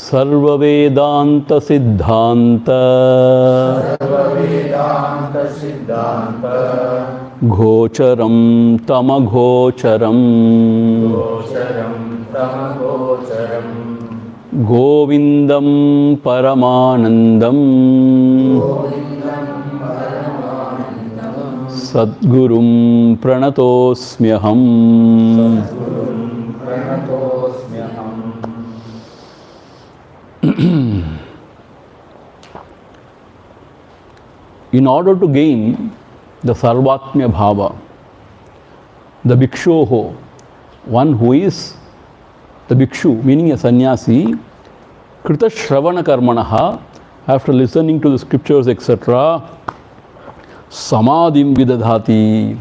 Sarva Vedanta Siddhanta Gocharam Tamagocharam Govindam Paramanandam Sadgurum Pranatosmyaham. In order to gain the Sarvatmya Bhava, the Bhikshoho, one who is the Bhikshu, meaning a sannyasi, Krita Shravana Karmanaha, after listening to the scriptures, etc., Samadhim Vidadhati,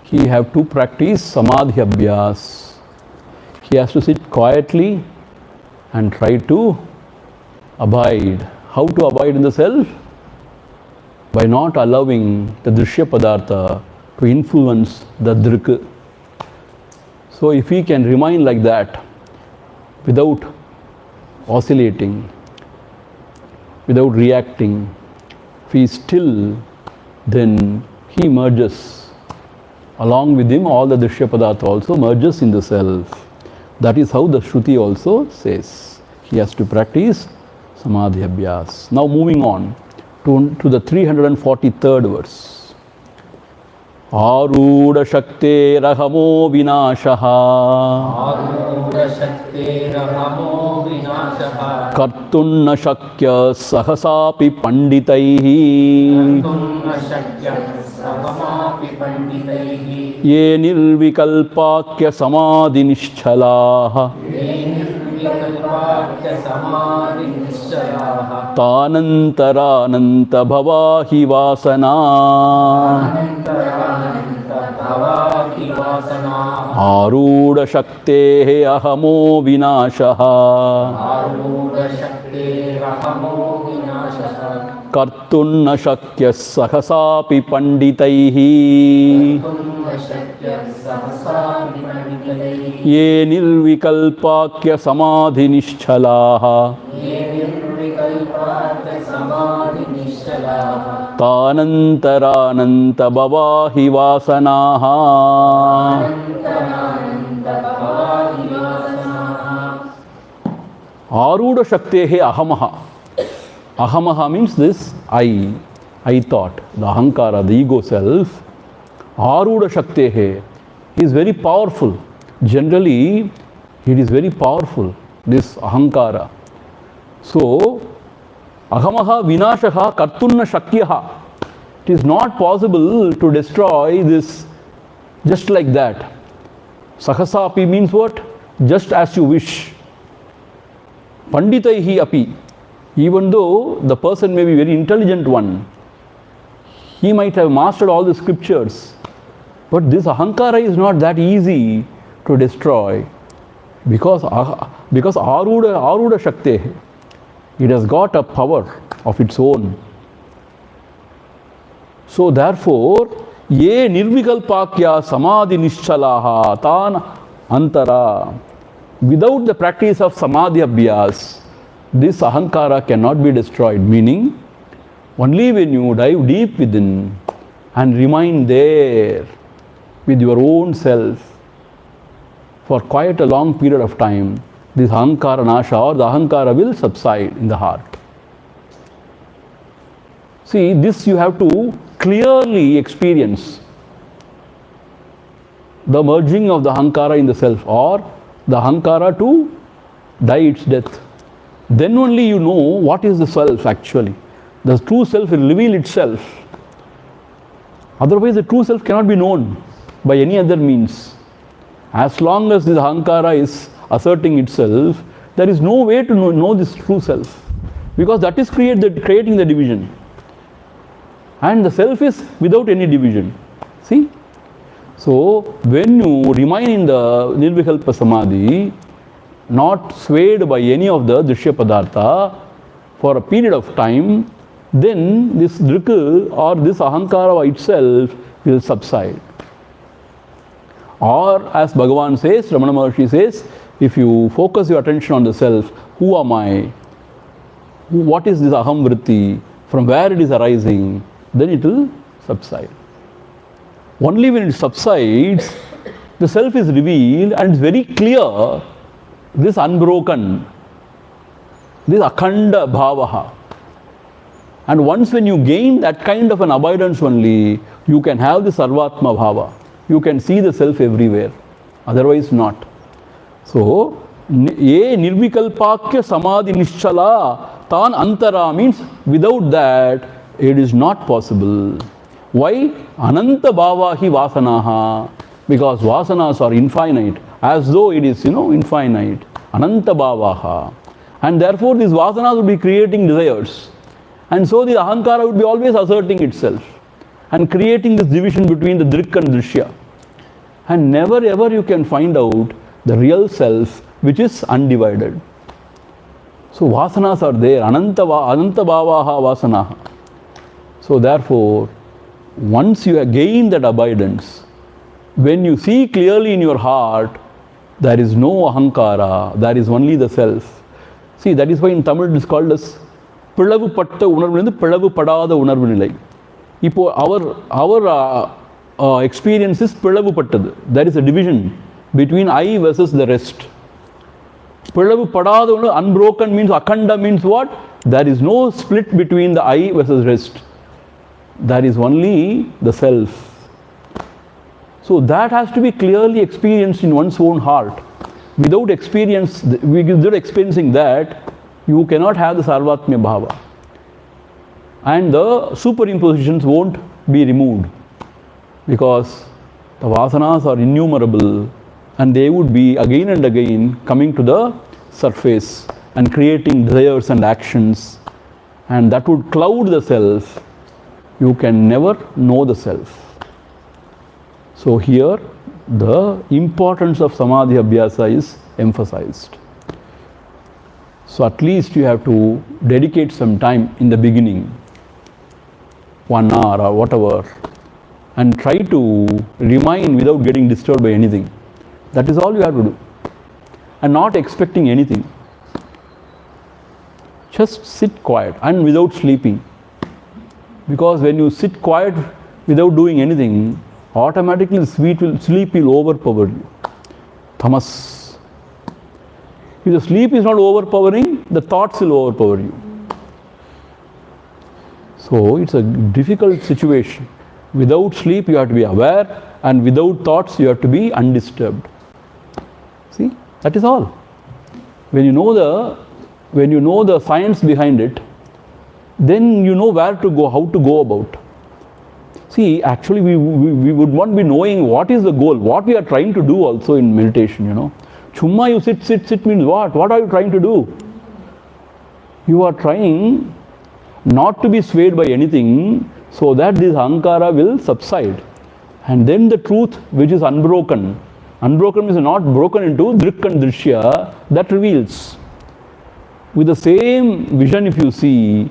he have to practice Samadhi Abhyas. He has to sit quietly and try to abide. How to abide in the self? By not allowing the Drishya Padartha to influence the Drik. So if he can remain like that, without oscillating, without reacting, if he is still, then he merges. Along with him, all the Drishya Padartha also merges in the self. That is how the Shruti also says. He has to practice Samadhi Abhyas. Now moving on to the 343rd verse. Arudha Shakte Rahamo Vinashaha Kartunna Shakya Sahasapi Panditaihi Ye Nirvikalpakya Samadhi Nishchalaha Tanantarananta Bhavahi Vasana Arudha Shakte Ahamo Vinashaha Kartunna Shakya Sahasapi Panditaihi Ye Nirvikalpakya Samadhi Nishchalaha Tanantarananta Bhavahi Vasanaha. Arudha Shaktehe Ahamaha. Ahamaha means this I thought, the Ahankara, the ego self. Arudha Shaktehe is very powerful. Generally, it is very powerful, this Ahankara. So, Ahamaha Vinashaha Kartunna Shakyaha. It is not possible to destroy this just like that. Sahasapi means what? Just as you wish. Panditaihi api. Even though the person may be very intelligent one, he might have mastered all the scriptures, but this Ahankara is not that easy to destroy because Arudha Shakte, it has got a power of its own. So therefore, Ye Nirvikalpakya Samadhi Nishchalaha Tan Antara. Without the practice of Samadhi Abhyas, this Ahankara cannot be destroyed. Meaning, only when you dive deep within and remain there with your own self for quite a long period of time, this Ahankara Nasha or the Ahankara will subside in the heart. See, this you have to clearly experience. The merging of the Ahankara in the self or the Ahankara to die its death. Then only you know what is the self actually. The true self will reveal itself. Otherwise the true self cannot be known by any other means. As long as this Ahankara is asserting itself, there is no way to know this true self. Because that is creating the division. And the self is without any division. See? So, when you remain in the Nirvikalpa Samadhi, not swayed by any of the Drishya Padartha for a period of time, then this Drik or this Ahankara itself will subside. Or as Bhagavan says, Ramana Maharshi says, If you focus your attention on the self, who am I? What is this aham vritti? From where it is arising? Then it will subside. Only when it subsides, the self is revealed and it's very clear, this unbroken, this akhanda bhavaha. And once when you gain that kind of an abidance only, you can have the sarvatma bhava. You can see the self everywhere. Otherwise not. So, ye nirvikalpakya samadhi nischala tan antara means without that it is not possible. Why? Ananta bhava hi vasanaha. Because vasanas are infinite, as though it is, infinite. Ananta bhavaha. And therefore these vasanas would be creating desires. And so the ahankara would be always asserting itself and creating this division between the drik and drishya. And never ever you can find out the real self which is undivided. So vasanas are there, ananta bhavaha vasanaha. So therefore, once you have gained that abidance, when you see clearly in your heart, there is no ahankara, there is only the self. See, that is why in Tamil it is called as பிளவு பட்ட உணர்வு பிளவு படாத உணர்வு நிலை. இப்போ our experience is பிளவு பட்டது. There is a division between I versus the rest. பிளவு படாத உணர்வு, unbroken means, akhanda means what? There is no split between the I versus rest. There is only the self. So that has to be clearly experienced in one's own heart. Without experiencing that, you cannot have the sarvatmya bhava. And the superimpositions won't be removed. Because the vasanas are innumerable and they would be again and again coming to the surface and creating desires and actions. And that would cloud the self. You can never know the self. So here the importance of samadhi abhyasa is emphasized. So at least you have to dedicate some time in the beginning, 1 hour or whatever, and try to remain without getting disturbed by anything. That is all you have to do. And not expecting anything. Just sit quiet and without sleeping. Because when you sit quiet without doing anything, automatically sleep will overpower you. Tamas. If the sleep is not overpowering, the thoughts will overpower you. So it's a difficult situation. Without sleep you have to be aware, and without thoughts you have to be undisturbed. See, that is all. When you know the science behind it, then you know where to go, how to go about. See, actually we would not be knowing what is the goal, what we are trying to do also in meditation, Chumma you sit means what? What are you trying to do? You are trying not to be swayed by anything so that this ahankara will subside. And then the truth which is unbroken is not broken into drik and drishya, that reveals. With the same vision if you see,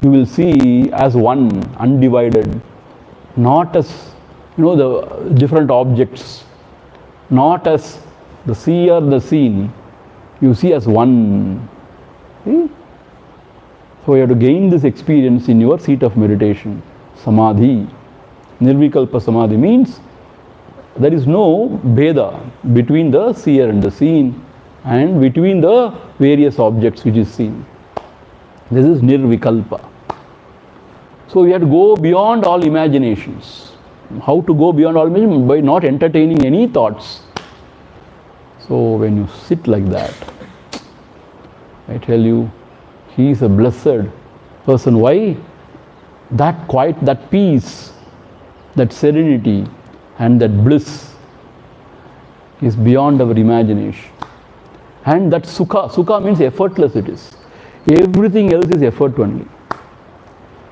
you will see as one, undivided. Not as, the different objects. Not as the seer, the seen, you see as one. See? So you have to gain this experience in your seat of meditation. Samadhi. Nirvikalpa samadhi means there is no bheda between the seer and the seen and between the various objects which is seen. This is nirvikalpa. So you have to go beyond all imaginations. How to go beyond all imaginations? By not entertaining any thoughts. So when you sit like that, I tell you, he is a blessed person. Why? That quiet, that peace, that serenity and that bliss is beyond our imagination. And that sukha means effortless it is. Everything else is effort only.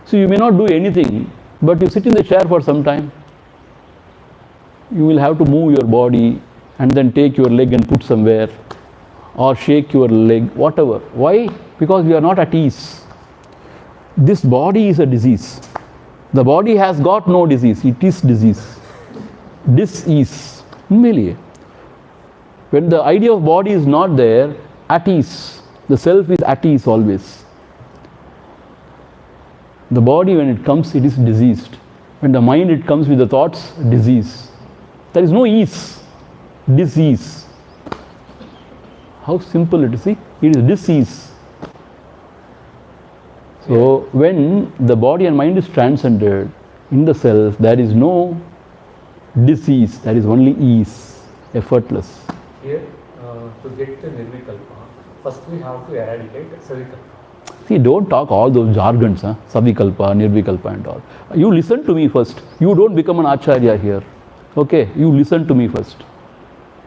So you may not do anything, but you sit in the chair for some time. You will have to move your body and then take your leg and put somewhere, or shake your leg, whatever. Why? Because we are not at ease. This body is a disease. The body has got no disease, it is disease. Dis-ease. When the idea of body is not there, at ease. The self is at ease always. The body, when it comes, it is diseased. When the mind, it comes with the thoughts, disease. There is no ease. Disease. How simple it is. See? It is disease. So, when the body and mind is transcended in the self, there is no disease. There is only ease. Effortless. Here, to get the Nirvikalpa, first we have to eradicate Savikalpa. See, don't talk all those jargons, Savikalpa, Nirvikalpa and all. You listen to me first. You don't become an Acharya here. Okay, you listen to me first.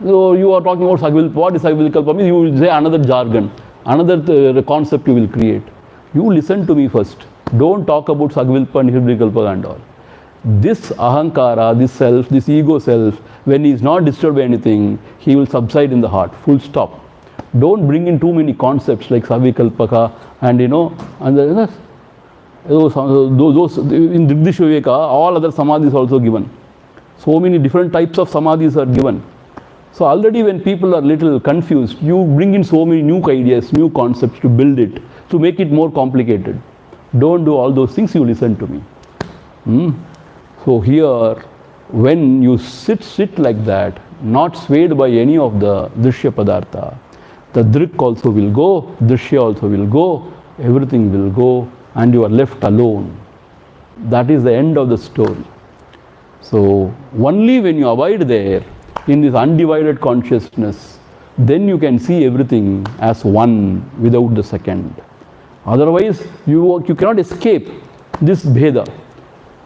So, you are talking about Savikalpa. What is Savikalpa? Means you will say another jargon, another concept you will create. You listen to me first. Don't talk about Savikalpa, Nirvikalpa and all. This ahankara, this self, this ego self, when he is not disturbed by anything, he will subside in the heart. Full stop. Don't bring in too many concepts like Savikalpaka and and those in Dridisha Viveka, all other samadhis also given. So many different types of samadhis are given. So already when people are little confused, you bring in so many new ideas, new concepts to build it, to make it more complicated. Don't do all those things, you listen to me. So here, when you sit like that, not swayed by any of the Drishya Padartha, the Drik also will go, Drishya also will go, everything will go, and you are left alone. That is the end of the story. So, only when you abide there, in this undivided consciousness, then you can see everything as one without the second. Otherwise, you cannot escape this Bheda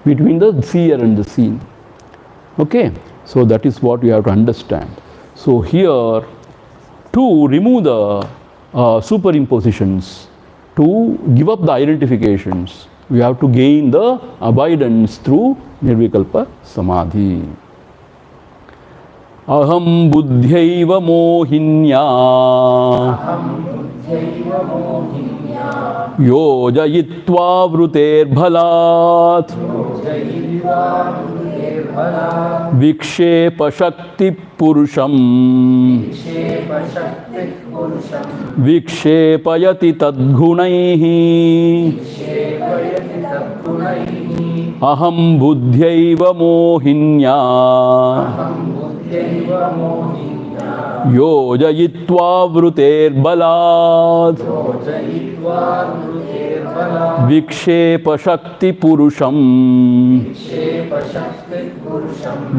between the seer and the seen. Okay? So, that is what you have to understand. So, here, to remove the superimpositions, to give up the identifications, we have to gain the abidance through Nirvikalpa Samadhi. Aham buddhyaiva mohinya yojayitva vruter bhalat vikshepa shakti purusham vikshepayati tadgunaihi aham buddhyaiva mohinya yojayitva vruter balat vikshepa shakti purusham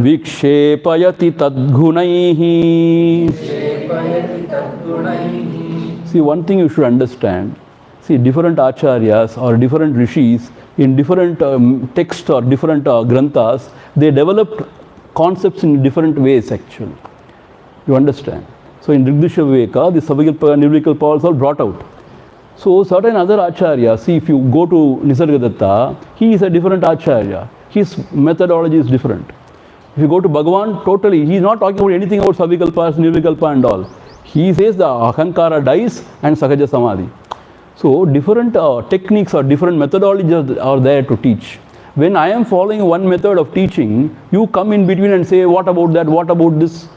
vikshepayati tadgunaihi. See, one thing you should understand. See, different acharyas or different rishis in different texts or different granthas, they developed concepts in different ways actually. You understand? So in Dridisha Viveka, the Savikalpa and Nirvikalpa also brought out. So certain other acharyas, see, if you go to Nisargadatta, he is a different acharya. His methodology is different. If you go to Bhagavan, totally, he is not talking about anything about Savikalpa, Nirvikalpa and all. He says the Ahankara dies and Sahaja Samadhi. So different techniques or different methodologies are there to teach. When I am following one method of teaching, you come in between and say, what about that, what about this?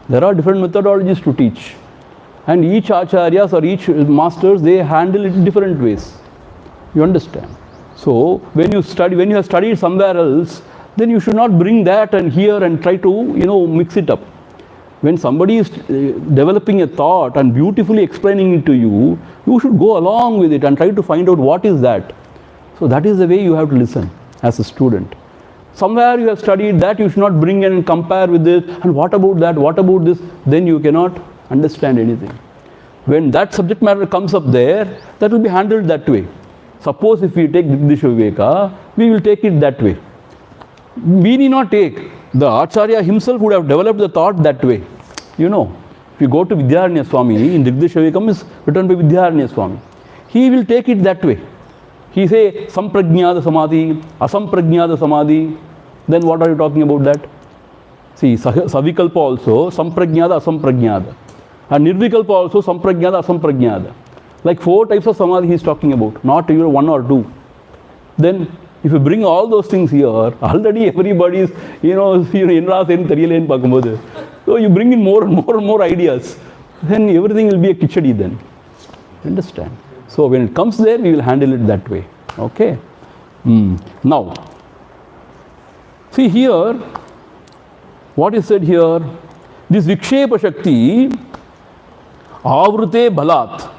There are different methodologies to teach. And each acharyas or each masters, they handle it in different ways. You understand? So, when you have studied somewhere else, then you should not bring that and here and try to, mix it up. When somebody is developing a thought and beautifully explaining it to you, you should go along with it and try to find out what is that. So, that is the way you have to listen as a student. Somewhere you have studied that, you should not bring in and compare with this, and what about that, what about this, then you cannot understand anything. When that subject matter comes up there, that will be handled that way. Suppose if we take Dridisha Viveka, we will take it that way. We need not take. The Acharya himself would have developed the thought that way. If you go to Vidyaranya Swami, in Dridisha Viveka is written by Vidyaranya Swami. He will take it that way. He say, Samprajnada Samadhi, Asamprajnada Samadhi. Then what are you talking about that? See, Savikalpa also, Samprajnada, Asamprajnada. And Nirvikalpa also, Samprajnada, Asamprajnada. Like 4 types of Samadhi he is talking about, not even 1 or 2. Then If you bring all those things here, already everybody is, so you bring in more and more and more ideas, then everything will be a kichadi then. Understand? So when it comes there, we will handle it that way. Okay? Now, see here, what is said here? This Vikshepa Shakti, Avrute Balat,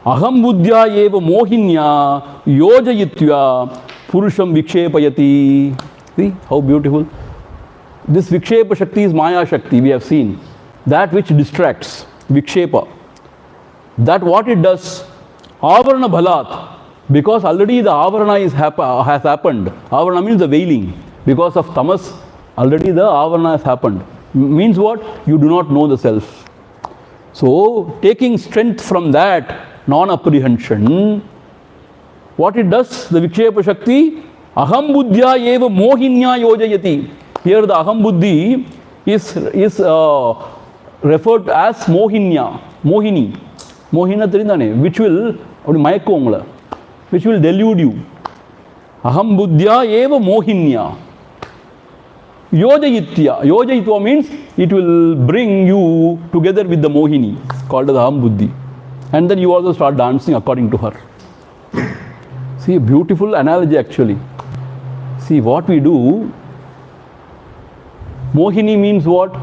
Aham Buddhya eva Mohinya Yojayitya Purusham Vikshepayati. See how beautiful. This Vikshepa Shakti is Maya Shakti, we have seen. That which distracts, Vikshepa. That what it does, Avarana Bhalat, because already the Avarana has happened. Avarana means the veiling. Because of Tamas, already the Avarana has happened. Means what? You do not know the self. So, taking strength from that non-apprehension, what it does, the Vikshepa Shakti, Aham Buddhya eva Mohinya Yojayati. Here the Aham Buddhi is referred as Mohinya, Mohini. Mohina therindane, which will delude you. Aham Buddhya eva Mohinya. Yojayitya. Yojayitva means it will bring you together with the Mohini, called as Aham Buddhi. And then you also start dancing according to her. See, a beautiful analogy actually. See, what we do, Mohini means what?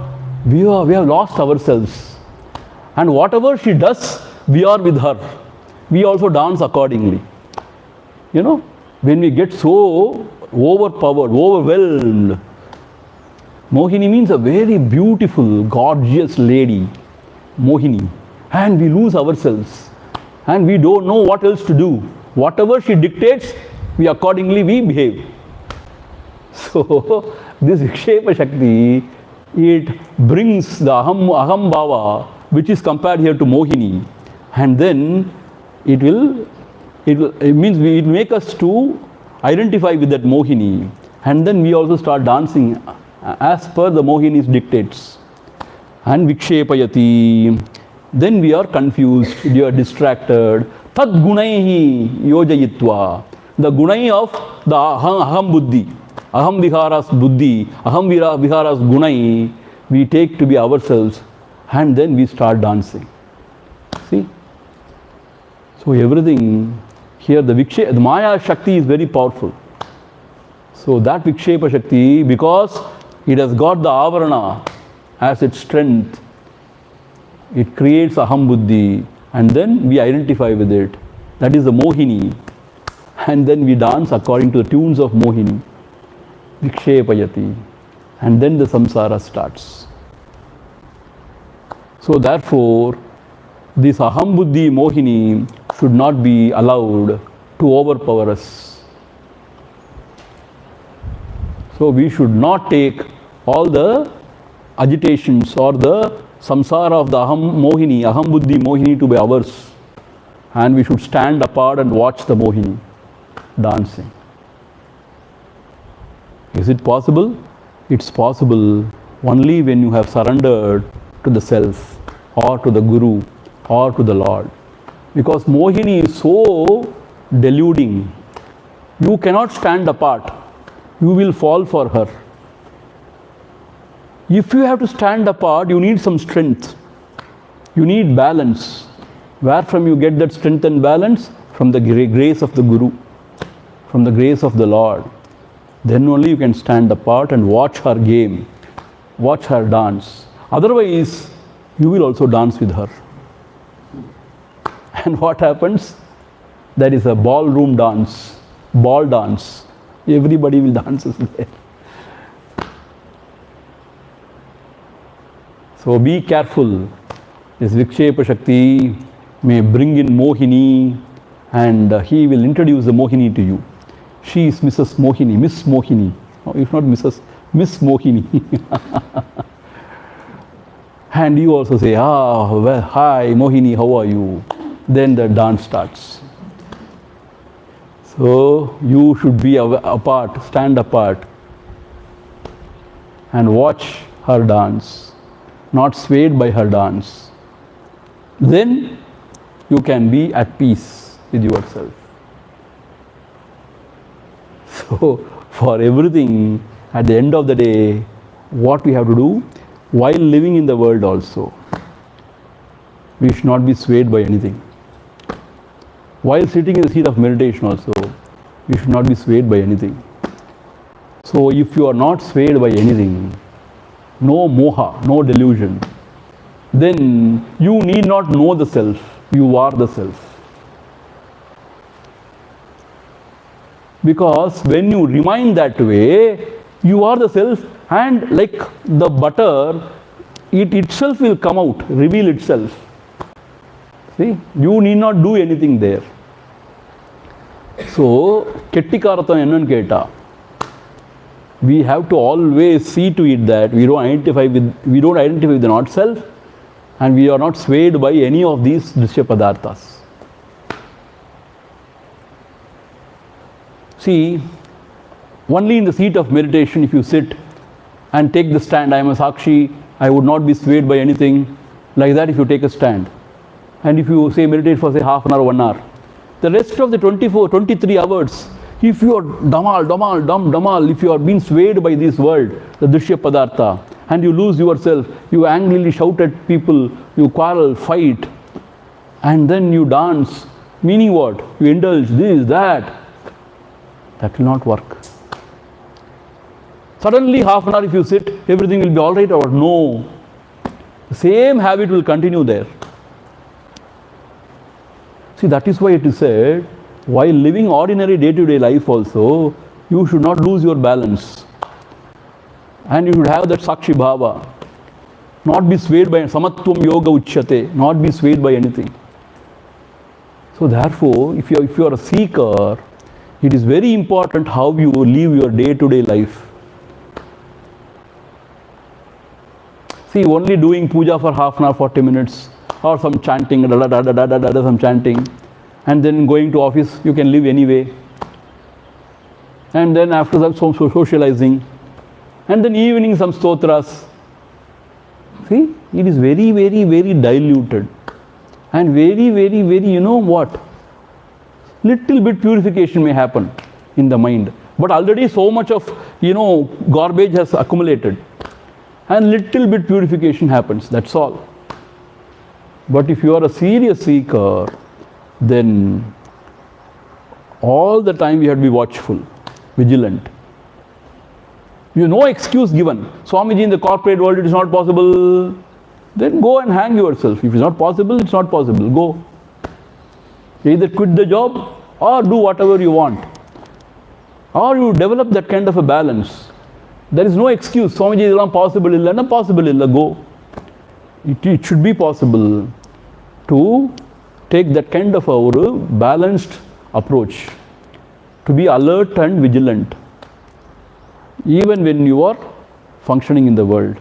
We have lost ourselves. And whatever she does, we are with her. We also dance accordingly. When we get so overpowered, overwhelmed, Mohini means a very beautiful, gorgeous lady, Mohini. And we lose ourselves. And we don't know what else to do. Whatever she dictates, we behave. So, this Vikshepa Shakti, it brings the Aham Bhava, which is compared here to Mohini. And then it will make us to identify with that Mohini. And then we also start dancing as per the Mohini's dictates. And Vikshepayati. Then we are confused, we are distracted. Tad gunaihi yojayitva. The gunai of the Aham Buddhi, Aham Viharas Buddhi, Aham Viharas Gunai, we take to be ourselves, and then we start dancing. See? So everything here, the Maya Shakti is very powerful. So that Vikshepa Shakti, because it has got the Avarana as its strength, it creates Aham Buddhi, and then we identify with it. That is the Mohini. And then we dance according to the tunes of Mohini. Vikshepayati. And then the samsara starts. So therefore, this Aham Buddhi Mohini should not be allowed to overpower us. So we should not take all the agitations or the samsara of the Aham Buddhi Mohini to be ours. And we should stand apart and watch the Mohini dancing. Is it possible? It's possible only when you have surrendered to the self or to the Guru or to the Lord. Because Mohini is so deluding. You cannot stand apart. You will fall for her. If you have to stand apart, you need some strength. You need balance. Where from you get that strength and balance? From the grace of the Guru, from the grace of the Lord. Then only you can stand apart and watch her game, watch her dance. Otherwise, you will also dance with her. And what happens? That is a ballroom dance, ball dance. Everybody will dance there. So be careful. This Vikshepa Shakti may bring in Mohini, and he will introduce the Mohini to you. She is Mrs. Mohini, Miss Mohini. If not Mrs., Miss Mohini. And you also say, well, hi Mohini, how are you? Then the dance starts. So you should be apart, stand apart and watch her dance, not swayed by her dance. Then you can be at peace with yourself. So, for everything, at the end of the day, what we have to do, while living in the world also, we should not be swayed by anything. While sitting in the seat of meditation also, we should not be swayed by anything. So, if you are not swayed by anything, no moha, no delusion, then you need not know the self, you are the self. Because when you remain that way, you are the self, and like the butter, it itself will come out, reveal itself. See, you need not do anything there. So, Kettikaratham ennan keta. We have to always see to it that we don't identify with the not self, and we are not swayed by any of these drishya padarthas. See, only in the seat of meditation, if you sit and take the stand, I am a Sakshi, I would not be swayed by anything, like that if you take a stand. And if you say meditate for say half an hour, 1 hour, the rest of the 23 hours, if you are damal, if you are being swayed by this world, the drishya padartha, and you lose yourself, you angrily shout at people, you quarrel, fight, and then you dance, meaning what? You indulge this, that will not work. Suddenly, half an hour if you sit, everything will be all right, or no. The same habit will continue there. See, that is why it is said, while living ordinary day-to-day life also, you should not lose your balance. And you should have that Sakshi Bhava. Not be swayed by Samatvam Yoga Uchyate, not be swayed by anything. So therefore, if you are a seeker, it is very important how you live your day-to-day life. See, only doing puja for half an hour, 40 minutes, or some chanting, some chanting, and then going to office, you can live anyway. And then after that, some socializing, and then evening some stotras. See, it is very, very, very diluted, and very, very, very, you know what? Little bit purification may happen in the mind, but already so much of, garbage has accumulated, and little bit purification happens, that's all. But if you are a serious seeker, then all the time you have to be watchful, vigilant. You have no excuse given. Swamiji, in the corporate world it is not possible. Then go and hang yourself. If it is not possible, it's not possible. Go. Either quit the job or do whatever you want. Or you develop that kind of a balance. There is no excuse. Swamiji, is not possible, illa, not possible, illa, go. It should be possible to take that kind of a balanced approach, to be alert and vigilant, even when you are functioning in the world.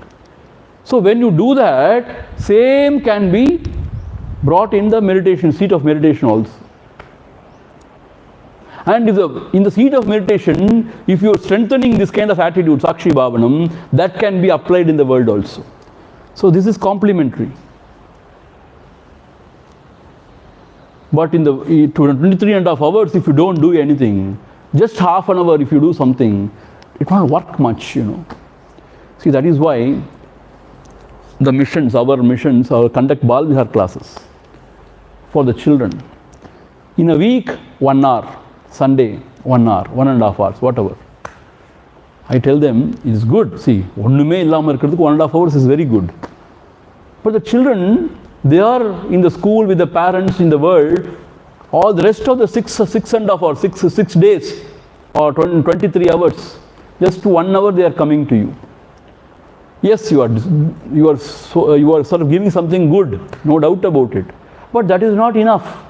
So when you do that, same can be brought in the meditation, seat of meditation also. And in the seat of meditation, if you are strengthening this kind of attitude, Sakshi Bhavanam, that can be applied in the world also. So this is complementary. But in the 23.5 hours, if you don't do anything, just half an hour if you do something, it won't work much, See, that is why our missions, conduct Bal Vihar classes for the children. In a week, 1 hour, Sunday, 1 hour, 1.5 hours, whatever. I tell them, it is good. See, 1.5 hours is very good. But the children, they are in the school with the parents in the world, all the rest of the 6.5 or 6 days or 23 hours, just 1 hour they are coming to you. Yes, you are sort of giving something good, no doubt about it. But that is not enough.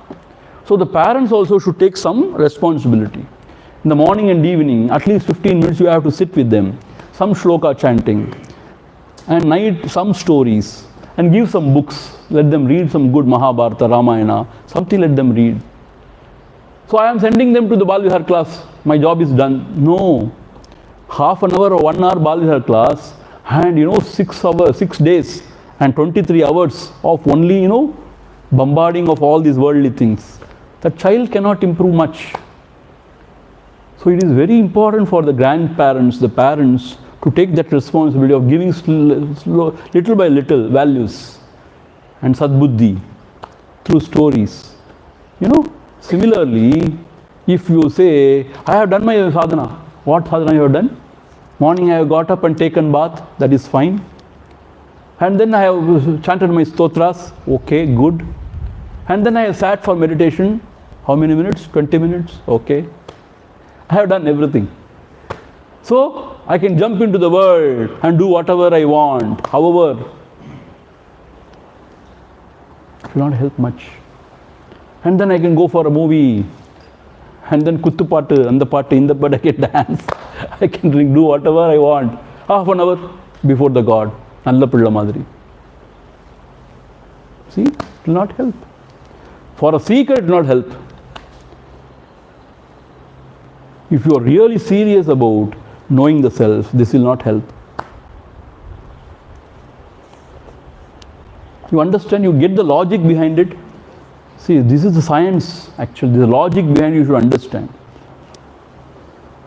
So the parents also should take some responsibility. In the morning and evening, at least 15 minutes you have to sit with them, some shloka chanting, and night some stories, and give some books. Let them read some good Mahabharata, Ramayana, something let them read. So I am sending them to the Bal Vihar class, my job is done. No. Half an hour or 1 hour Bal Vihar class, and 6 days and 23 hours of only, bombarding of all these worldly things. The child cannot improve much. So it is very important for the grandparents, the parents, to take that responsibility of giving little by little values and sadbuddhi through stories. You know, similarly, if you say, I have done my sadhana. What sadhana you have done? Morning I have got up and taken bath, that is fine. And then I have chanted my stotras, okay, good. And then I have sat for meditation. How many minutes? 20 minutes, okay. I have done everything. So I can jump into the world and do whatever I want. However, it will not help much. And then I can go for a movie. And then kuttu paatu, anda paatu, inda paatu, I can dance. I can do whatever I want. Half an hour before the God. Nalla pilla madri. See, it will not help. For a seeker, it will not help. If you are really serious about knowing the self, this will not help. You understand, you get the logic behind it. See, this is the science actually, the logic behind it you should understand.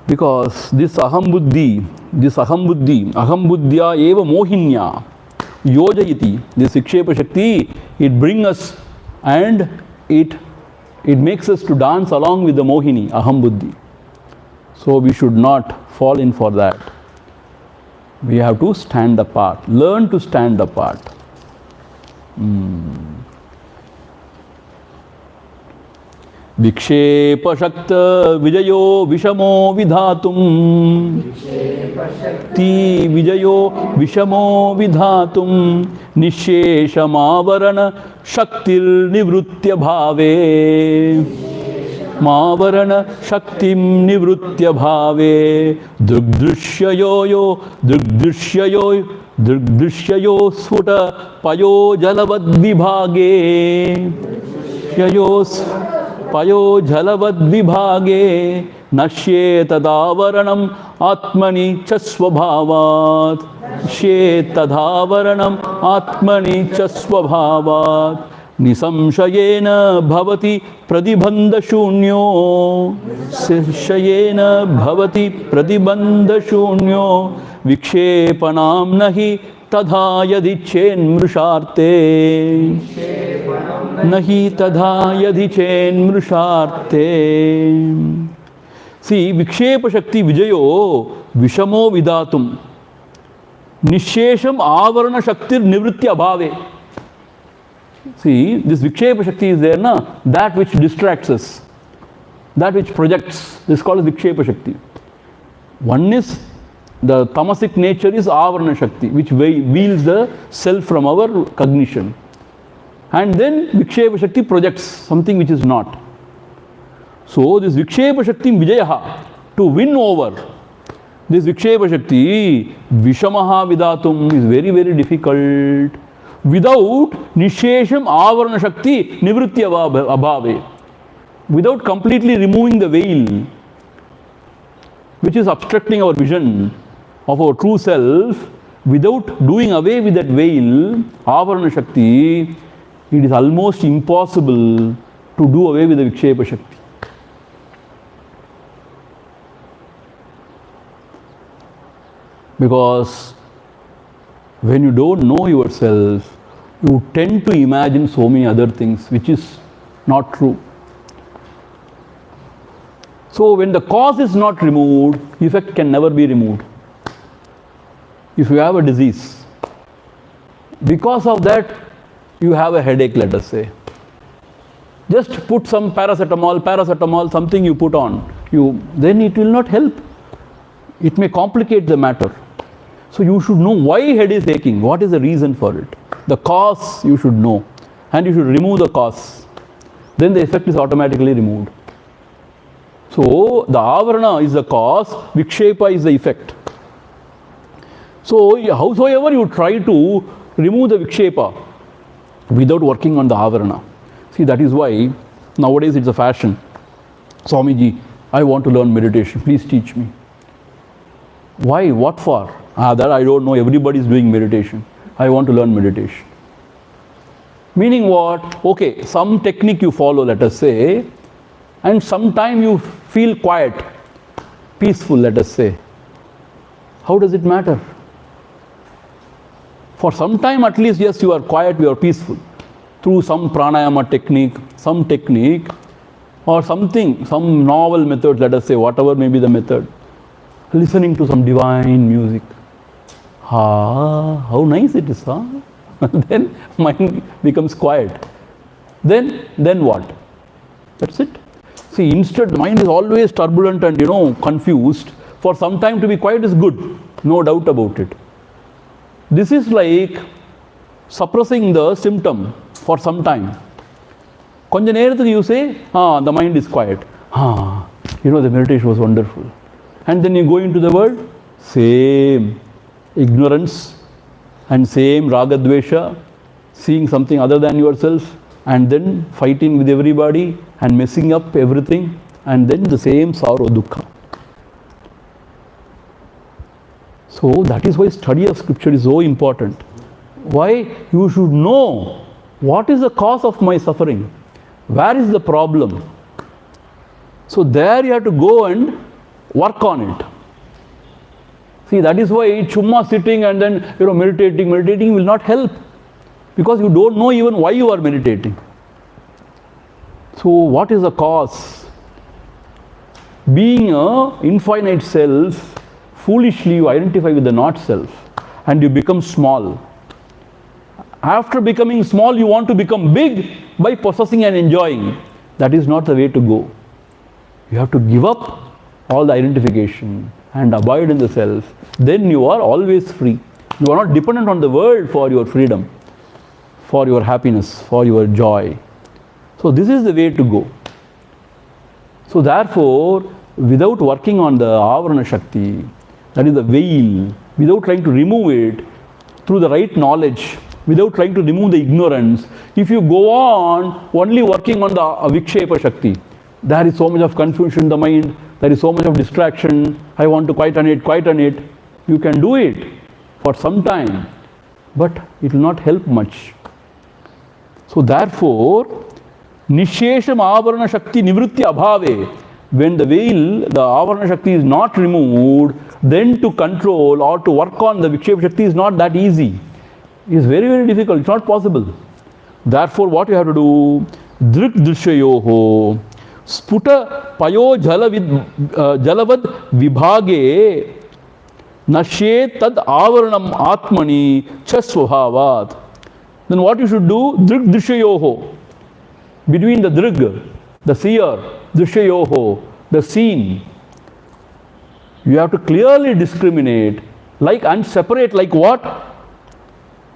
Because this aham buddhya eva mohinya yojayiti, this vikshepa shakti, it brings us and it makes us to dance along with the mohini, aham buddhi. So we should not fall in for that. We have to stand apart, learn to stand apart. Vikshepashakta vijayo vishamo vidhatum. Ti vijayo vishamo vidhatum. Nisheshamarana shaktil nivrutya bhave. Mavarana shaktim nivrutya bhave. Drugdrushyayo sfuta payo jalavad vibhage. Payo jalavad vibhage nashyetadaavaranam atmani chasvabhavat. Nashyetadaavaranam atmani chasvabhavat. Nisamshayena bhavati pradibandha shunyo. Shayena bhavati pradibandha shunyo. Vikshepanam nahi tadha yadichen mrusharte. Nahi tadha yadichen mrusharte. See, vikshepa shakti vijayo vishamo vidatum. Nishesham avarana shaktir nivritya bhave. See, this vikshepa shakti is there, na? That which distracts us, that which projects, this is called as vikshepa shakti. One is the tamasic nature is avarana shakti, which veils the self from our cognition. And then vikshepa shakti projects something which is not. So this vikshepa shakti vijayaha, to win over this vikshepa shakti, vishamaha vidatum, is very, very difficult. Without nishesham avarana shakti nivritya abhave, without completely removing the veil which is obstructing our vision of our true self, without doing away with that veil, avarana shakti, it is almost impossible to do away with the vikshepa shakti. Because when you don't know yourself, you tend to imagine so many other things which is not true. So when the cause is not removed, effect can never be removed. If you have a disease, because of that you have a headache, let us say. Just put some paracetamol, something you put on, then it will not help. It may complicate the matter. So you should know why head is aching, what is the reason for it. The cause you should know, and you should remove the cause. Then the effect is automatically removed. So the avarana is the cause, vikshepa is the effect. So howsoever you try to remove the vikshepa without working on the avarana. See, that is why nowadays it's a fashion. Swamiji, I want to learn meditation, please teach me. Why? What for? That I don't know, everybody is doing meditation. I want to learn meditation. Meaning what? Okay, some technique you follow, let us say, and sometime you feel quiet. peaceful, let us say. How does it matter? For some time at least, yes, you are quiet, you are peaceful. Through some pranayama technique, or something, some novel method, let us say, whatever may be the method. Listening to some divine music. How nice it is, huh? Then mind becomes quiet. Then what? That's it. See, instead the mind is always turbulent and confused. For some time to be quiet is good, no doubt about it. This is like suppressing the symptom for some time. Konja நேரத்துக்கு you say, the mind is quiet. The meditation was wonderful. And then you go into the world, same ignorance and same ragadvesha, seeing something other than yourself, and then fighting with everybody and messing up everything, and then the same sorrow, dukkha. So that is why study of scripture is so important. Why? You should know what is the cause of my suffering. Where is the problem? So there you have to go and work on it. See, that is why chumma sitting and then meditating will not help, because you don't know even why you are meditating. So what is the cause? Being a infinite self, foolishly you identify with the not self and you become small. After becoming small, you want to become big by possessing and enjoying. That is not the way to go. You have to give up all the identification and abide in the self. Then you are always free. You are not dependent on the world for your freedom, for your happiness, for your joy. So this is the way to go. So therefore, without working on the avarana shakti, that is the veil, without trying to remove it through the right knowledge, without trying to remove the ignorance, if you go on only working on the vikshepa shakti, there is so much of confusion in the mind, there is so much of distraction, I want to quieten it. You can do it for some time, but it will not help much. So therefore, nishesham avarana shakti nivritti abhave, when the veil, the avarana shakti is not removed, then to control or to work on the vikshepa shakti is not that easy. It is very, very difficult. It's not possible. Therefore, what you have to do? Drik drishyayoho sputa payo jalavad vibhage nashe tad avaranam atmani chasvabhavat. Then what you should do? Drik drishyayoho. Between the drig, the seer, drishyayoho, the seen, you have to clearly discriminate, and separate, like what?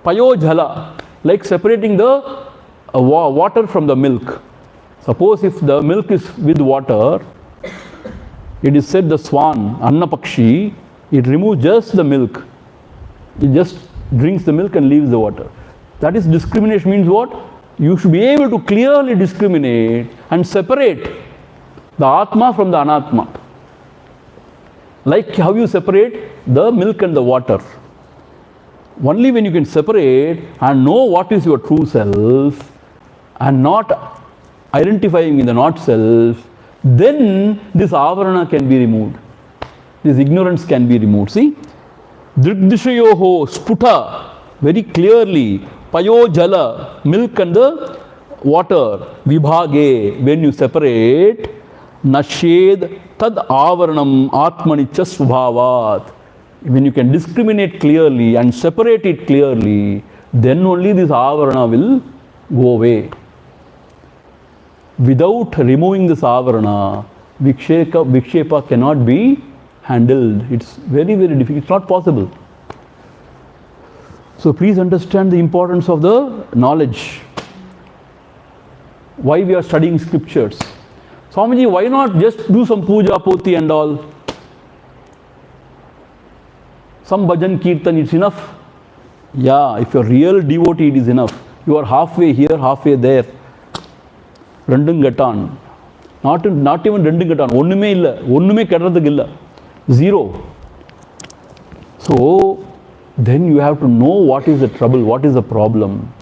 Payo jhala, like separating the water from the milk. Suppose if the milk is with water, it is said the swan, annapakshi, it removes just the milk. It just drinks the milk and leaves the water. That is discrimination. Means what? You should be able to clearly discriminate and separate the Atma from the Anatma. Like how you separate the milk and the water. Only when you can separate and know what is your true self and not identifying with the not self, then this avarana can be removed. This ignorance can be removed. See? Drigdishayoho sputa, very clearly, payo jala, milk and the water, vibhage, when you separate, nashed tad avaranam atmani chasvabhavat. When you can discriminate clearly and separate it clearly, then only this avarana will go away. Without removing this avarana, vikshepa cannot be handled. It's very, very difficult. It's not possible. So please understand the importance of the knowledge. Why we are studying scriptures. Swamiji, why not just do some puja, poti and all? Some bhajan, kirtan, it's enough. Yeah, if you're a real devotee, it is enough. You are halfway here, halfway there. Rendungatan. Not even Rendungatan. Onnume illa. Onnume kedaradhukku illa. Zero. So, then you have to know what is the trouble, what is the problem.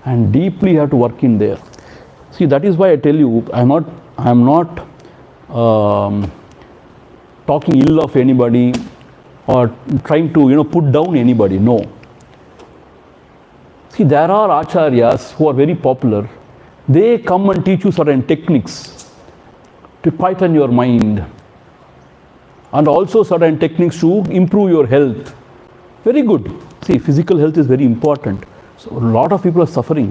And deeply you have to work in there. See, that is why I tell you, I am not talking ill of anybody or trying to put down anybody. No. See, there are acharyas who are very popular. They come and teach you certain techniques to quieten your mind, and also certain techniques to improve your health. Very good. See, physical health is very important. So a lot of people are suffering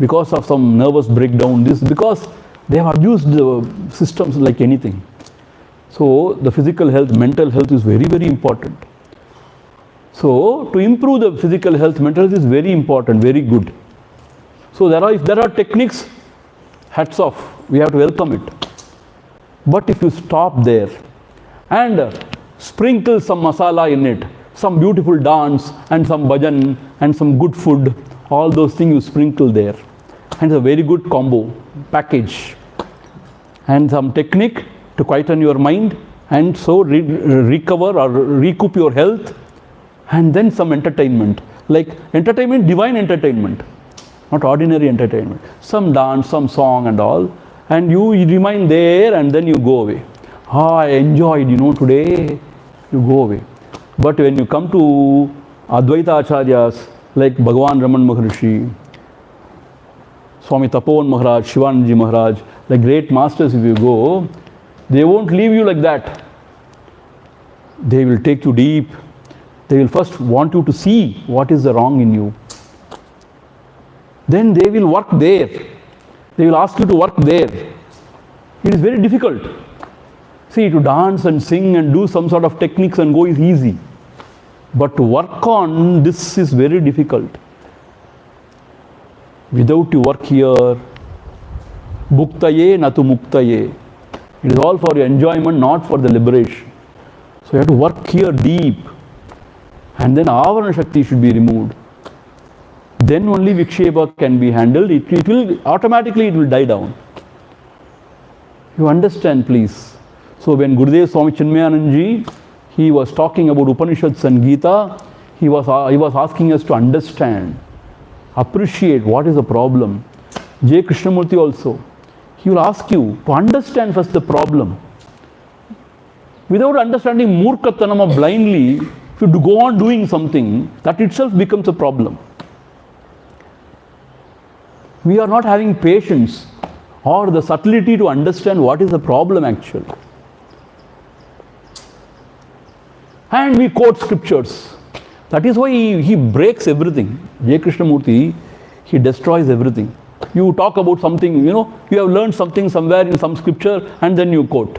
because of some nervous breakdown. This because they have abused the systems like anything. So the physical health, mental health is very, very important. So to improve the physical health, mental health is very important, very good. So if there are techniques, hats off, we have to welcome it. But if you stop there and sprinkle some masala in it, some beautiful dance and some bhajan and some good food, all those things you sprinkle there, and it's a very good combo package, and some technique to quieten your mind and so recover or recoup your health, and then some entertainment, like entertainment, divine entertainment, not ordinary entertainment, some dance, some song and all, and you remain there and then you go away. I enjoyed, today, you go away. But when you come to Advaita Acharyas like Bhagavan Raman Maharshi, Swami Tapovan Maharaj, Shivanandaji Maharaj, like great masters, if you go, they won't leave you like that. They will take you deep. They will first want you to see what is the wrong in you. Then they will work there. They will ask you to work there. It is very difficult. See, to dance and sing and do some sort of techniques and go is easy. But to work on this is very difficult. Without you work here, bhuktaye natu muktaye. It is all for your enjoyment, not for the liberation. So you have to work here deep. And then avarana shakti should be removed. Then only viksheba can be handled. It will automatically die down. You understand, please. So when Gurudev Swami Chinmayanandaji, he was talking about Upanishads and Gita, he was asking us to understand, appreciate what is the problem. J. Krishnamurti also, he will ask you to understand first the problem. Without understanding murkattanama blindly, if you go on doing something, that itself becomes a problem. We are not having patience or the subtlety to understand what is the problem actually. And we quote scriptures. That is why he breaks everything. J. Krishnamurti, he destroys everything. You talk about something, you have learned something somewhere in some scripture and then you quote.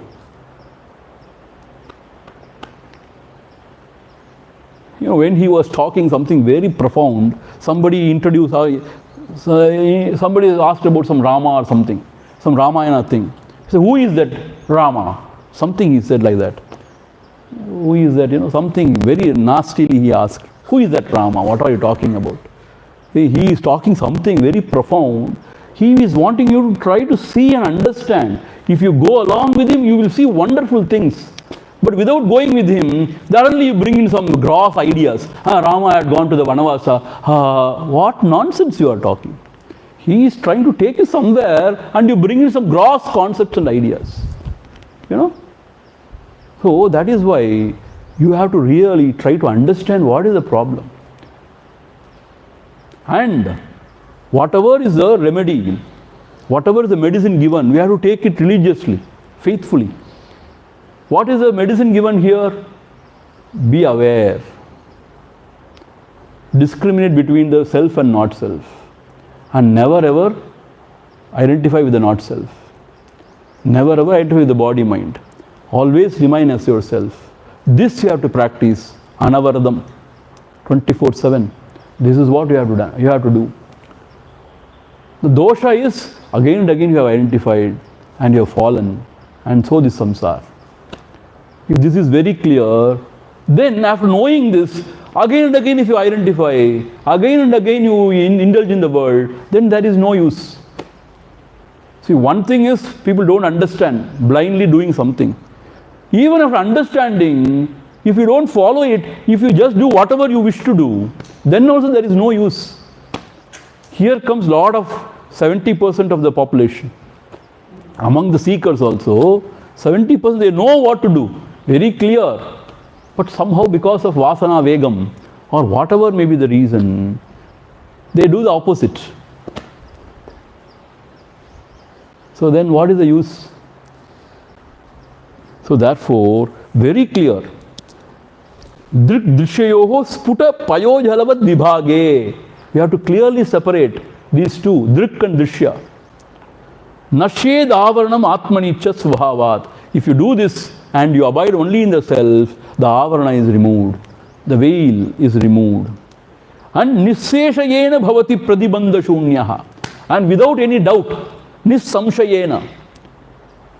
When he was talking something very profound, somebody introduced, somebody asked about some Rama or something, some Ramayana thing. He said, who is that Rama? Something he said like that. Who is that? Something very nastily he asked. Who is that Rama? What are you talking about? He is talking something very profound. He is wanting you to try to see and understand. If you go along with him, you will see wonderful things. But without going with him, suddenly you bring in some gross ideas. Rama had gone to the Vanavasa. What nonsense you are talking. He is trying to take you somewhere and you bring in some gross concepts and ideas. So that is why you have to really try to understand what is the problem. And whatever is the remedy, whatever is the medicine given, we have to take it religiously, faithfully. What is the medicine given here? Be aware. Discriminate between the self and not self. And never ever identify with the not self. Never ever identify with the body mind. Always remain as yourself. This you have to practice. Anavaradam. 24/7. This is what you have to do. The dosha is again and again you have identified and you have fallen. And so this samsara. If this is very clear, then after knowing this, again and again if you identify, again and again you indulge in the world, then there is no use. See, one thing is people don't understand, blindly doing something. Even after understanding, if you don't follow it, if you just do whatever you wish to do, then also there is no use. Here comes lot of 70% of the population. Among the seekers also, 70% they know what to do. very clear, but somehow because of vasana vegam or whatever may be the reason, they do the opposite. So then what is the use? So therefore, very clear. Drik drishyayoho sputa payojhalavad vibhage. We have to clearly separate these two, drik and drishya. Nashed avaranam atmanicha svabhavat. If you do this and you abide only in the self, the avarana is removed, the veil is removed. And nisseshayena bhavati pradibandha shunyaha. And without any doubt, nissamshayena,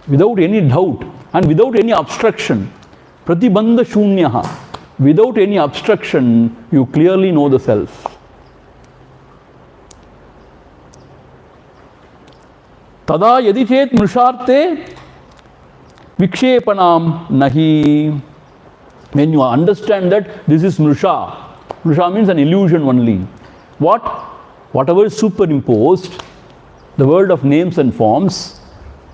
without any doubt and without any obstruction, pratibandha shunyaha, without any obstruction, you clearly know the self. Tada yadi chet mrisharte vikshepanam nahi. When you understand that this is mrisha, mrisha means an illusion only. Whatever is superimposed, the world of names and forms,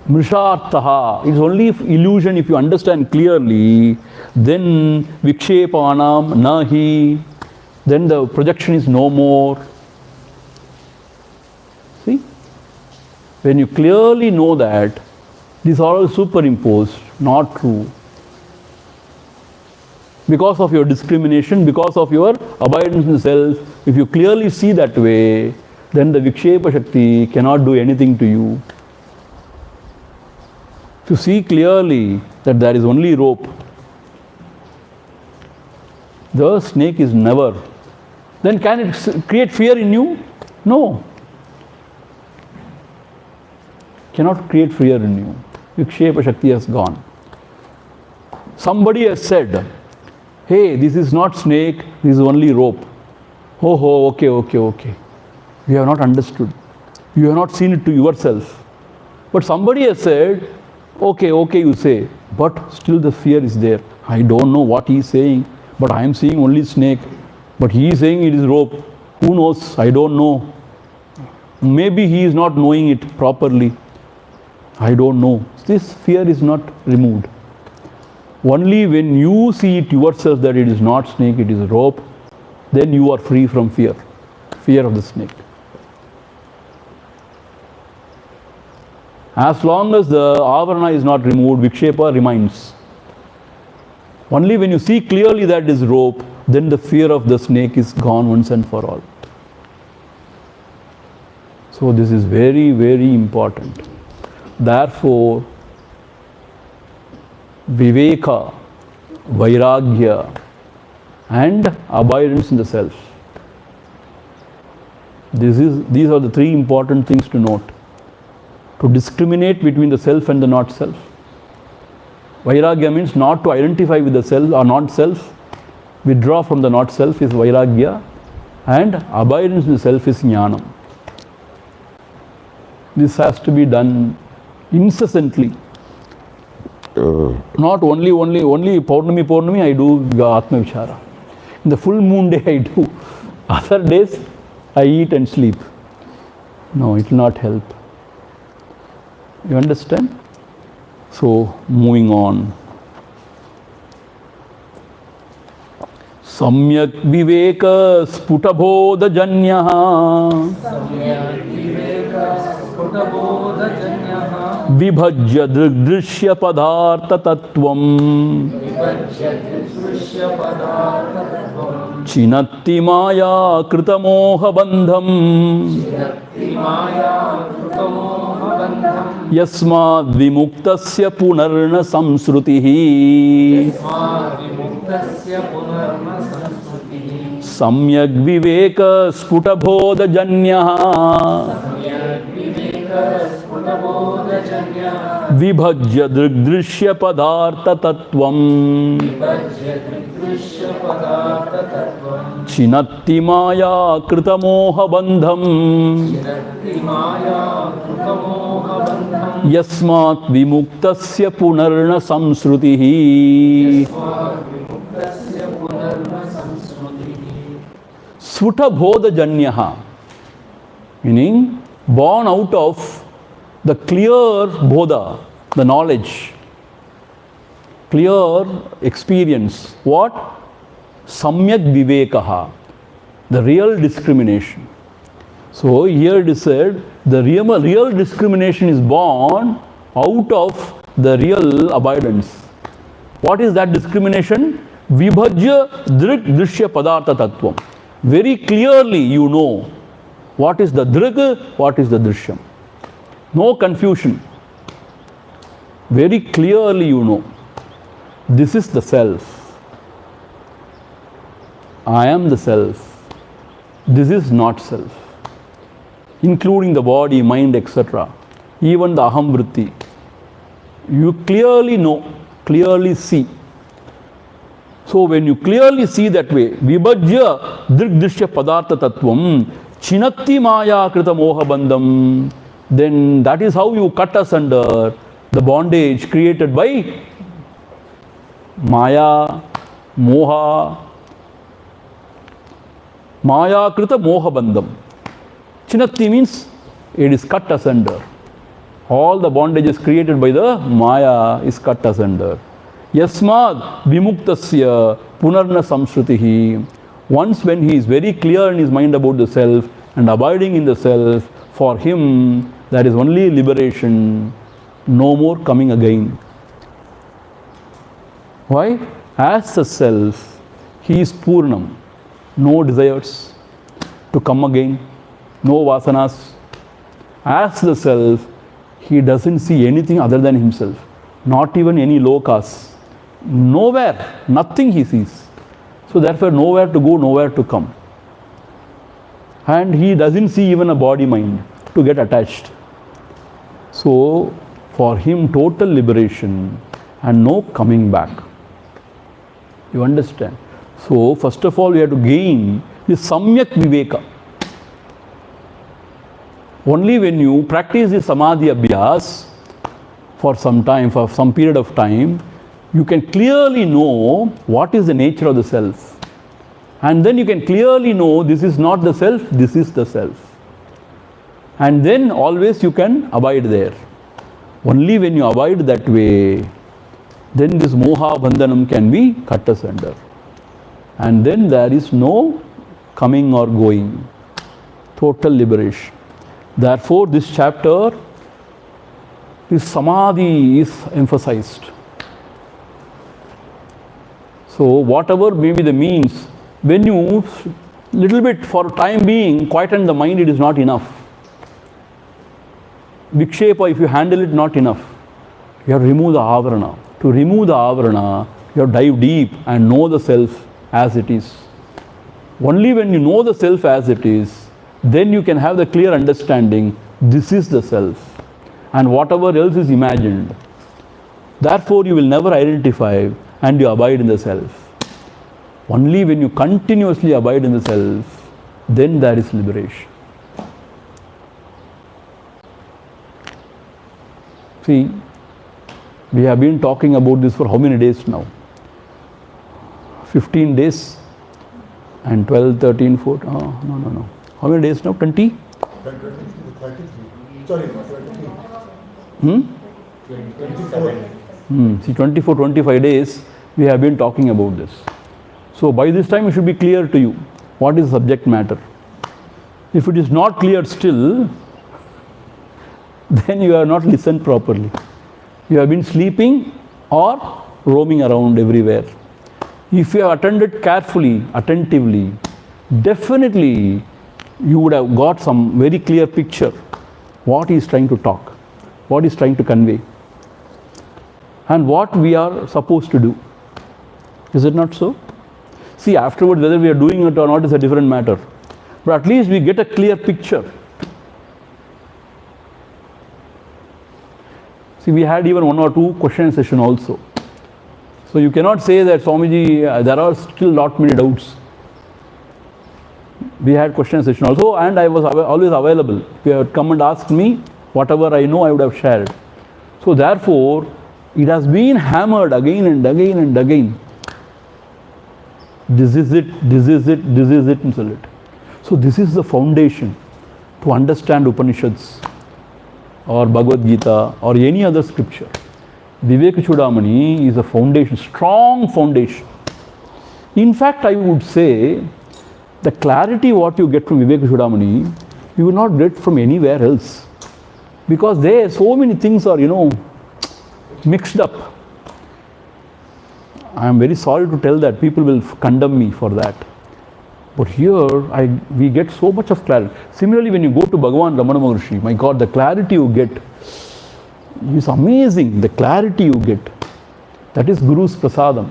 mrishartaha, it is only illusion. If you understand clearly, then vikshepanam nahi, then the projection is no more. See? When you clearly know that these are all superimposed, not true. Because of your discrimination, because of your abidance in self, if you clearly see that way, then the Vikshepa Shakti cannot do anything to you. To see clearly that there is only rope, the snake is never. Then can it create fear in you? No. Cannot create fear in you. Vikshepa Shakti has gone. Somebody has said, hey, this is not snake, this is only rope. Oh, okay. You have not understood. You have not seen it to yourself. But somebody has said, okay, you say, but still the fear is there. I don't know what he is saying, but I am seeing only snake. But he is saying it is rope. Who knows? I don't know. Maybe he is not knowing it properly. I don't know. This fear is not removed. Only when you see it yourself that it is not snake, it is rope, then you are free from fear of the snake. As long as the avarana is not removed, vikshepa remains. Only when you see clearly that it is rope, then the fear of the snake is gone once and for all. So this is very, very important. Therefore, Viveka, Vairagya, and abidance in the self. These are the three important things to note. To discriminate between the self and the not self. Vairagya means not to identify with the self or not self. Withdraw from the not self is Vairagya, and abidance in the self is Jnanam. This has to be done incessantly. Not only Paurnami I do Atma Vichara. In the full moon day I do. Other days I eat and sleep. No, it will not help. You understand? So, moving on. Samyak Viveka Sputabodha Janyaha Vibhajya Drishya Padartha Tattvam Chinatti Maya Kritamoha Bandham Yasmad Vimuktasya Punarna Samsrutihi Samyak Viveka Sputabodha Janyaha Vibhajya Drishya Padartha Tattvam Chinatti Maya Kritamoha Bandham Yasmat Vimuktasya Punarna Samsrutihi. Svutabodha Janyaha, meaning born out of the clear bodha, the knowledge. clear experience. What? Samyak Vivekaha, the real discrimination. So here it is said, the real discrimination is born out of the real abidance. What is that discrimination? Vibhajya drik drishya padartha tattvam. Very clearly you know what is the drik, what is the drishyam. No confusion. Very clearly you know. This is the self. I am the self. This is not self. Including the body, mind, etc. Even the aham vritti. You clearly know, clearly see. So when you clearly see that way, vibhajya drigdrishya padartha tattvam chinatti maya krita moha bandham, then that is how you cut asunder the bondage created by maya, moha, maya krita moha bandham. Chinatti means it is cut asunder. All the bondages created by the maya is cut asunder. Yasmad vimuktasya punarna samshrutihi. Once when he is very clear in his mind about the self and abiding in the self, for him there is only liberation, no more coming again. Why? As the self, he is Purnam, no desires to come again, no vasanas. As the self, he doesn't see anything other than himself, not even any lokas. Nowhere, nothing he sees. So therefore nowhere to go, nowhere to come. And he doesn't see even a body mind to get attached. So for him total liberation and no coming back. You understand? So first of all we have to gain this samyak viveka. Only when you practice the samadhi abhyas for some time, for some period of time, you can clearly know what is the nature of the self. And then you can clearly know this is not the self, this is the self. And then always you can abide there. Only when you abide that way, then this moha bandhanam can be cut asunder. And then there is no coming or going. Total liberation. Therefore this chapter, this samadhi is emphasized. So whatever may be the means, when you little bit for time being quieten the mind, it is not enough. Vikshepa, if you handle it, not enough. You have to remove the avarana. To remove the avarana, you have to dive deep and know the self as it is. Only when you know the self as it is, then you can have the clear understanding, this is the self. And whatever else is imagined. Therefore you will never identify and you abide in the self. Only when you continuously abide in the self, then there is liberation. See, we have been talking about this for how many days now? 15 days and 12, 13, 14, no. How many days now? 20? 33. Sorry, 23. 27. See, 24, 25 days we have been talking about this. So by this time it should be clear to you what is the subject matter. If it is not clear still, then you have not listened properly. You have been sleeping or roaming around everywhere. If you have attended carefully, attentively, definitely you would have got some very clear picture what he is trying to talk, what he is trying to convey, and what we are supposed to do. Is it not so? See, afterwards whether we are doing it or not is a different matter. But at least we get a clear picture. See, we had even one or two question session also. So you cannot say that Swamiji, there are still not many doubts. We had question session also, and I was always available. If you had come and asked me, whatever I know I would have shared. So therefore, it has been hammered again and again and again. This is it, this is it, this is it, and so on. So this is the foundation to understand Upanishads or Bhagavad Gita or any other scripture. Vivekachudamani is a foundation, strong foundation. In fact, I would say the clarity what you get from Vivekachudamani, you will not get from anywhere else. Because there so many things are, mixed up. I am very sorry to tell that. People will condemn me for that. But here, we get so much of clarity. Similarly, when you go to Bhagavan Ramana Maharshi, my God, the clarity you get is amazing. The clarity you get. That is Guru's prasadam.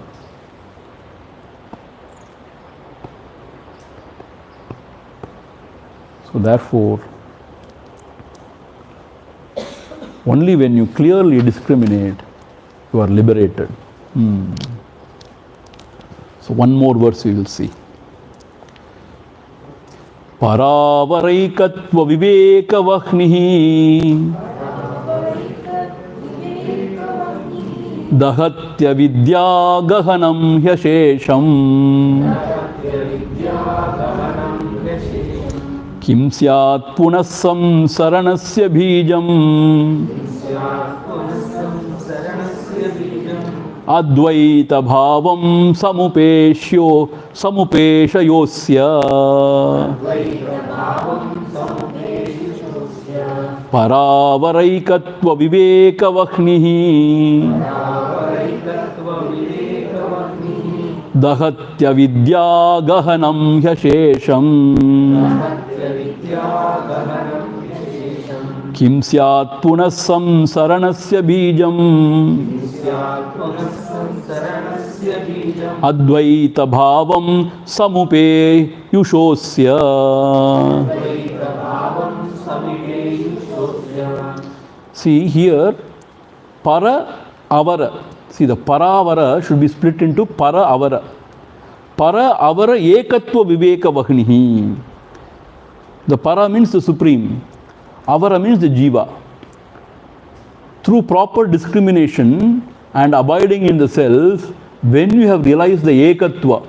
So therefore, only when you clearly discriminate, you are liberated. So one more verse we will see. Paravaraikatva viveka vahnihi dahatya vidya gahanam hyashesham kim syat punasam saranasya bijam Advaita bhavam samupeshayosya paravaraikatva viveka vahnihi dahatya vidya gahanam hyashesham kim syat punasam saranasya bijam Advaita bhavam samupeyushosya. See here, para avara. See, the para avara should be split into para avara. Para avara ekatva viveka vahnihi. The para means the supreme. Avara means the jiva. Through proper discrimination and abiding in the self, when you have realized the ekatva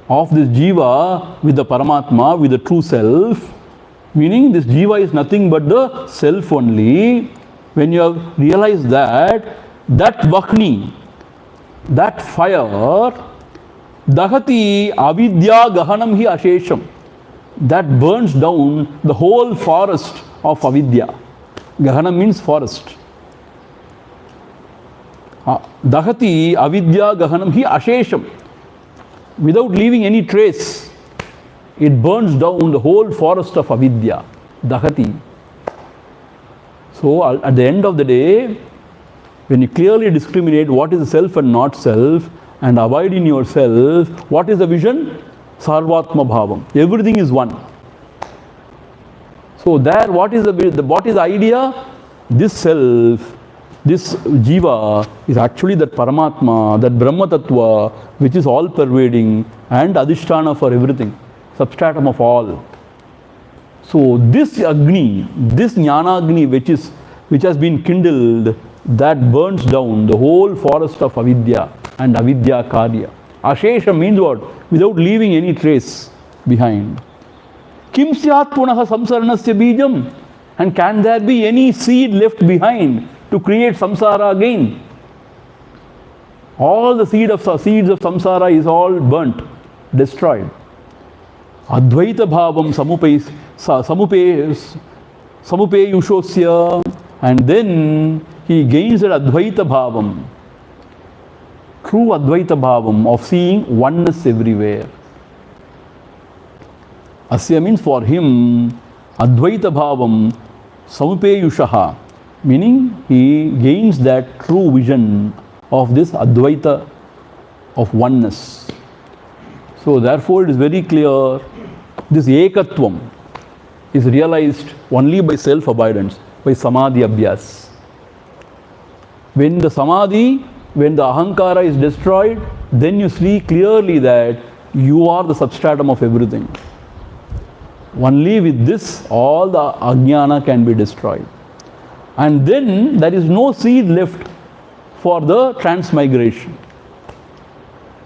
of this jiva with the Paramatma, with the true self, meaning this jiva is nothing but the self only, when you have realized that Vahni, that fire, Dahati avidya gahanam hi ashesham, that burns down the whole forest of avidya. Gahanam means forest. Dahati avidya gahanam hi ashesham. Without leaving any trace, it burns down the whole forest of avidya. Dahati. So at the end of the day, when you clearly discriminate what is self and not self, and abide in yourself, what is the vision? Sarvatma bhavam. Everything is one. So there, what is the idea? This self, this jiva is actually that Paramatma, that Brahma Tattva, which is all pervading and adhisthana for everything, substratum of all. So this Agni, this Jnana Agni which has been kindled, that burns down the whole forest of avidya and avidya karya. Ashesha means what? Without leaving any trace behind. Kim syat punaha samsaranasya bijam? And can there be any seed left behind to create samsara again? All the seeds of samsara is all burnt, destroyed. Advaita bhavam samupeyushosya, and then he gains that Advaita bhavam, true Advaita bhavam of seeing oneness everywhere. Asya means for him, Advaita bhavam samupeyushaha, meaning he gains that true vision of this Advaita of oneness. So therefore it is very clear, this ekatvam is realized only by self-abidance, by samadhi abhyas. When the samadhi, when the ahankara is destroyed, then you see clearly that you are the substratum of everything. Only with this, all the ajnana can be destroyed. And then there is no seed left for the transmigration.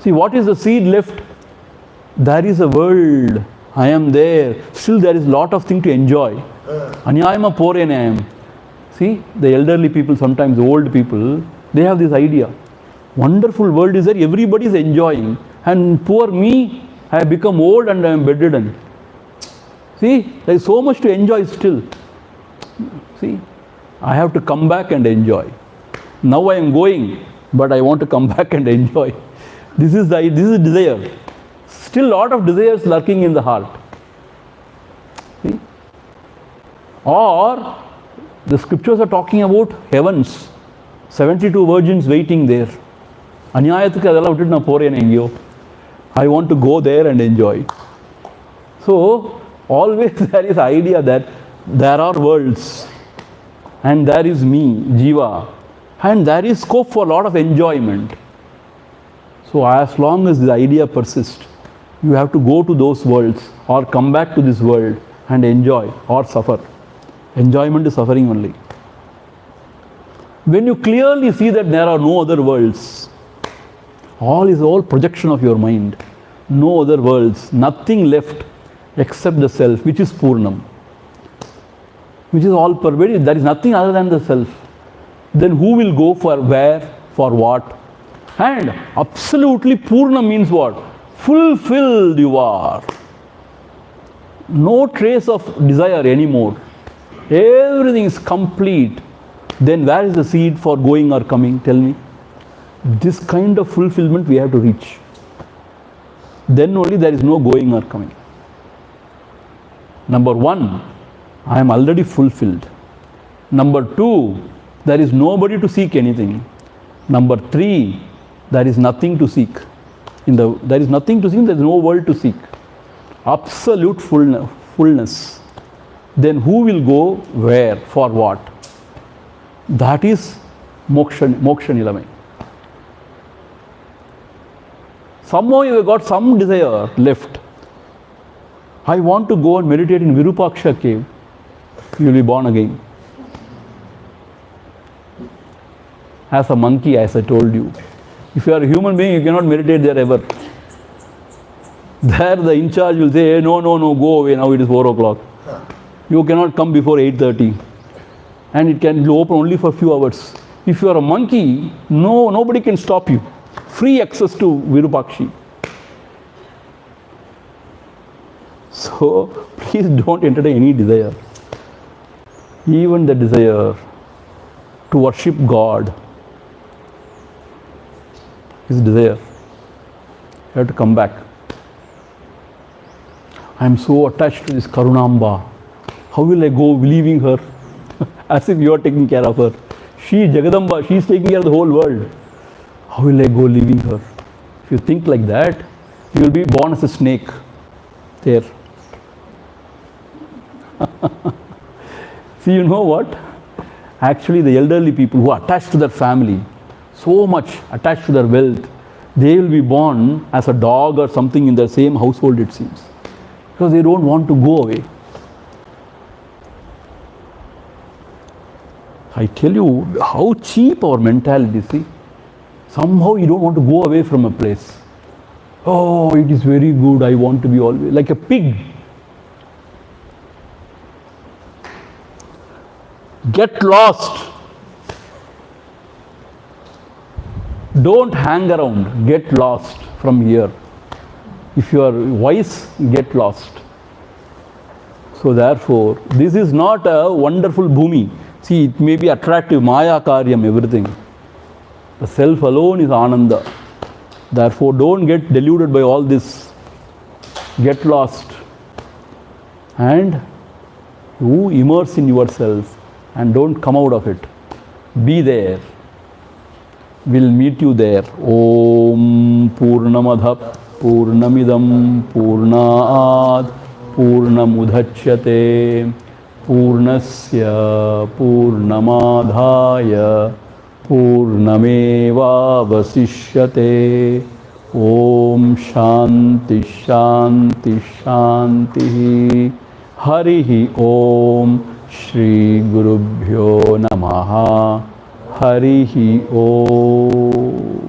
See, what is the seed left? There is a world. I am there. Still there is a lot of things to enjoy. Anyayama porenayam. See, the elderly people, sometimes old people, They have this idea. Wonderful world is there, everybody is enjoying. And poor me, I have become old and I am bedridden. See, there is so much to enjoy still. See, I have to come back and enjoy. Now I am going, but I want to come back and enjoy. This is desire. Still lot of desires lurking in the heart. See? Or the scriptures are talking about heavens. 72 virgins waiting there. Anyayathuku adella vittu na poren engiyo. I want to go there and enjoy. So, always there is idea that there are worlds and there is me, Jiva, and there is scope for a lot of enjoyment. So, as long as the idea persists, you have to go to those worlds or come back to this world and enjoy or suffer. Enjoyment is suffering only. When you clearly see that there are no other worlds, all is all projection of your mind, no other worlds, nothing left except the self, which is Purnam, which is all pervaded, there is nothing other than the self. Then who will go for where, for what? And absolutely Purna means what? Fulfilled you are. No trace of desire anymore. Everything is complete. Then where is the seed for going or coming? Tell me. This kind of fulfillment we have to reach. Then only there is no going or coming. Number one, I am already fulfilled. Number two, there is nobody to seek anything. Number three, there is nothing to seek. There is nothing to seek, there is no world to seek. Absolute fullness. Then who will go where, for what? That is moksha nilamai. Somehow you have got some desire left. I want to go and meditate in Virupaksha cave. You will be born again. As a monkey, as I told you. If you are a human being, you cannot meditate there ever. There the in charge will say, hey, no, go away, now it is 4 o'clock. You cannot come before 8:30. And it can be open only for a few hours. If you are a monkey, nobody can stop you. Free access to Virupakshi. So, please don't entertain any desire. Even the desire to worship God is desire. You have to come back. I am so attached to this Karunamba. How will I go leaving her? As if you are taking care of her. She, Jagadamba, she is taking care of the whole world. How will I go leaving her? If you think like that, you will be born as a snake there. See, you know what? Actually, the elderly people who are attached to their family, so much attached to their wealth, they will be born as a dog or something in the same household, it seems. Because they don't want to go away. I tell you how cheap our mentality is. See? Somehow you don't want to go away from a place. Oh, it is very good, I want to be always like a pig. Get lost. Don't hang around. Get lost from here. If you are wise, get lost. So therefore, this is not a wonderful bhumi. See, it may be attractive, maya karyam, everything. The self alone is ananda. Therefore, don't get deluded by all this. Get lost. And you immerse in yourself and don't come out of it. Be there. We'll meet you there. Om Purnamadha Purnamidam Purnad Purnamudhachyate Purnasya Purnamadhaya Purnameva Vasishyate. Om Shanti Shanti Shanti. Harihi Om. Shri Gurubhyo Namaha. Harihi Om.